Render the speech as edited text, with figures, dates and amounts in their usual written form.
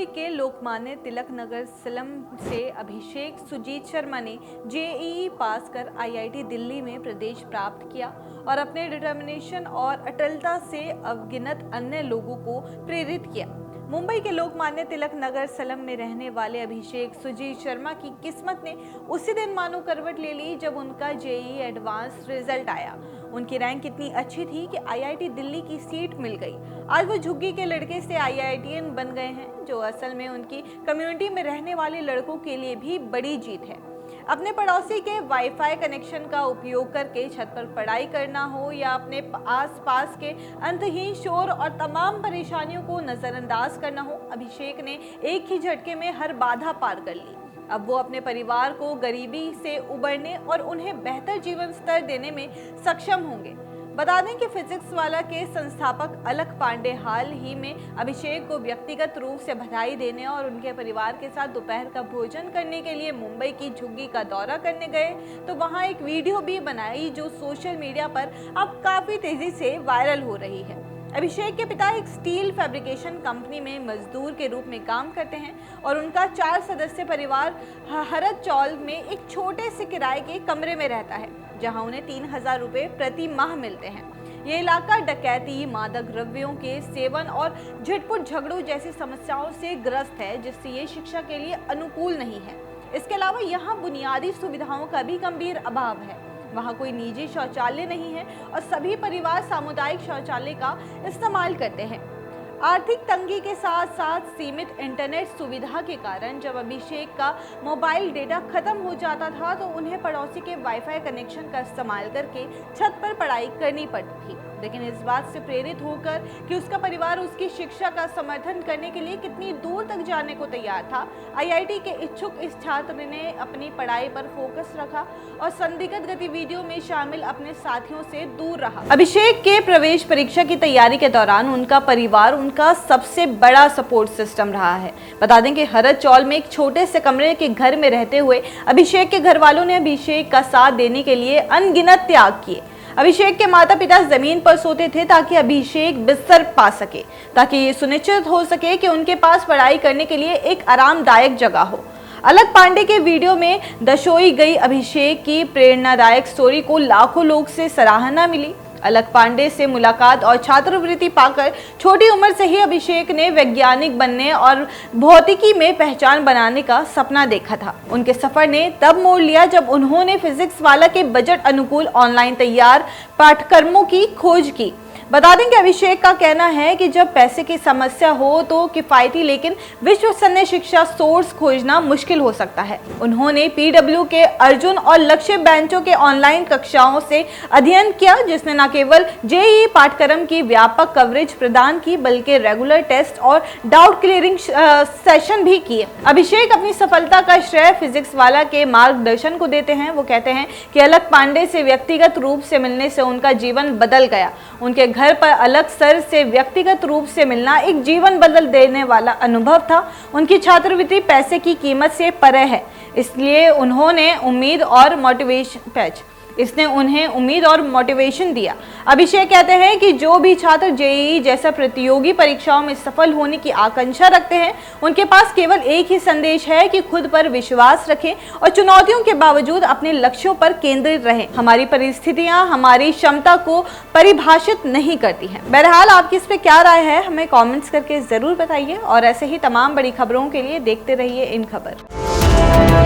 मुंबई के लोकमान्य तिलक नगर सिलम से अभिषेक सुजीत शर्मा ने जेईई पास कर आईआईटी दिल्ली में प्रवेश प्राप्त किया और अपने डिटर्मिनेशन और अटलता से अनगिनत अन्य लोगों को प्रेरित किया। मुंबई के लोकमान्य तिलक नगर सिलम में रहने वाले अभिषेक सुजीत शर्मा की किस्मत ने उसी दिन मानो करवट ले ली जब उनका जेईई एडवांस रिजल्ट आया। उनकी रैंक इतनी अच्छी थी कि आईआईटी दिल्ली की सीट मिल गई। आज वो झुग्गी के लड़के से आईआईटीएन बन गए हैं, जो असल में उनकी कम्युनिटी में रहने वाले लड़कों के लिए भी बड़ी जीत है। अपने पड़ोसी के वाईफाई कनेक्शन का उपयोग करके छत पर पढ़ाई करना हो या अपने आसपास के अंतहीन शोर और तमाम परेशानियों को नजरअंदाज करना हो, अभिषेक ने एक ही झटके में हर बाधा पार कर ली। अब वो अपने परिवार को गरीबी से उबरने और उन्हें बेहतर जीवन स्तर देने में सक्षम होंगे। बता दें कि फिजिक्स वाला के संस्थापक अलक पांडे हाल ही में अभिषेक को व्यक्तिगत रूप से बधाई देने और उनके परिवार के साथ दोपहर का भोजन करने के लिए मुंबई की झुग्गी का दौरा करने गए, तो वहां एक वीडियो भी बनाई जो सोशल मीडिया पर अब काफी तेजी से वायरल हो रही है। अभिषेक के पिता एक स्टील फैब्रिकेशन कंपनी में मजदूर के रूप में काम करते हैं और उनका 4 सदस्य परिवार हरद चौल में एक छोटे से किराए के कमरे में रहता है, जहां उन्हें 3000 रुपये प्रति माह मिलते हैं। ये इलाका डकैती, मादक द्रव्यों के सेवन और झटपुट झगड़ों जैसी समस्याओं से ग्रस्त है, जिससे ये शिक्षा के लिए अनुकूल नहीं है। इसके अलावा यहाँ बुनियादी सुविधाओं का भी गंभीर अभाव है। वहाँ कोई निजी शौचालय नहीं है और सभी परिवार सामुदायिक शौचालय का इस्तेमाल करते हैं। आर्थिक तंगी के साथ साथ सीमित इंटरनेट सुविधा के कारण जब अभिषेक का मोबाइल डेटा खत्म हो जाता था तो उन्हें पड़ोसी के वाईफाई कनेक्शन का इस्तेमाल करके छत पर पढ़ाई करनी पड़ती थी। लेकिन इस बात से प्रेरित होकर कि उसका परिवार उसकी शिक्षा का समर्थन करने के लिए कितनी दूर तक जाने को तैयार था, आईआईटी के इच्छुक इस छात्र ने अपनी पढ़ाई पर फोकस रखा और संदिग्ध गतिविधियों में शामिल अपने साथियों से दूर रहा। अभिषेक के प्रवेश परीक्षा की तैयारी के दौरान उनका परिवार उनका सबसे बड़ा सपोर्ट सिस्टम रहा है। बता दें कि हरद चौल में एक छोटे से कमरे के घर में रहते हुए अभिषेक के घर वालों ने अभिषेक का साथ देने के लिए अनगिनत त्याग किए। अभिषेक के माता पिता जमीन पर सोते थे ताकि अभिषेक बिस्तर पा सके, ताकि ये सुनिश्चित हो सके कि उनके पास पढ़ाई करने के लिए एक आरामदायक जगह हो। अलक पांडे के वीडियो में दर्शाई गई अभिषेक की प्रेरणादायक स्टोरी को लाखों लोग से सराहना मिली। अलक पांडे से मुलाकात और छात्रवृत्ति पाकर छोटी उम्र से ही अभिषेक ने वैज्ञानिक बनने और भौतिकी में पहचान बनाने का सपना देखा था। उनके सफर ने तब मोड़ लिया जब उन्होंने फिजिक्स वाला के बजट अनुकूल ऑनलाइन तैयार पाठ्यक्रमों की खोज की। बता दें कि अभिषेक का कहना है कि जब पैसे की समस्या हो तो किफ़ायती लेकिन विश्वसनीय शिक्षा सोर्स खोजना मुश्किल हो सकता है। उन्होंने पीडब्ल्यू के अर्जुन और लक्ष्य बेंचों के ऑनलाइन कक्षाओं से अध्ययन किया, जिसने न केवल जेईई पाठ्यक्रम की व्यापक कवरेज प्रदान की बल्कि रेगुलर टेस्ट और डाउट क्लियरिंग सेशन भी किए। अभिषेक अपनी सफलता का श्रेय फिजिक्स वाला के मार्गदर्शन को देते हैं। वो कहते हैं कि अलक पांडे से व्यक्तिगत रूप से मिलने से उनका जीवन बदल गया। उनके घर पर अलग सर से व्यक्तिगत रूप से मिलना एक जीवन बदल देने वाला अनुभव था। उनकी छात्रवृत्ति पैसे की कीमत से परे है, इसलिए उन्हें उम्मीद और मोटिवेशन दिया। अभिषेक कहते हैं कि जो भी छात्र जेईई जैसा प्रतियोगी परीक्षाओं में सफल होने की आकांक्षा रखते हैं, उनके पास केवल एक ही संदेश है कि खुद पर विश्वास रखें और चुनौतियों के बावजूद अपने लक्ष्यों पर केंद्रित रहें। हमारी परिस्थितियां हमारी क्षमता को परिभाषित नहीं करती हैं। बहरहाल आपकी इस पे क्या राय है, हमें कमेंट्स करके जरूर बताइए और ऐसे ही तमाम बड़ी खबरों के लिए देखते रहिए इन खबर।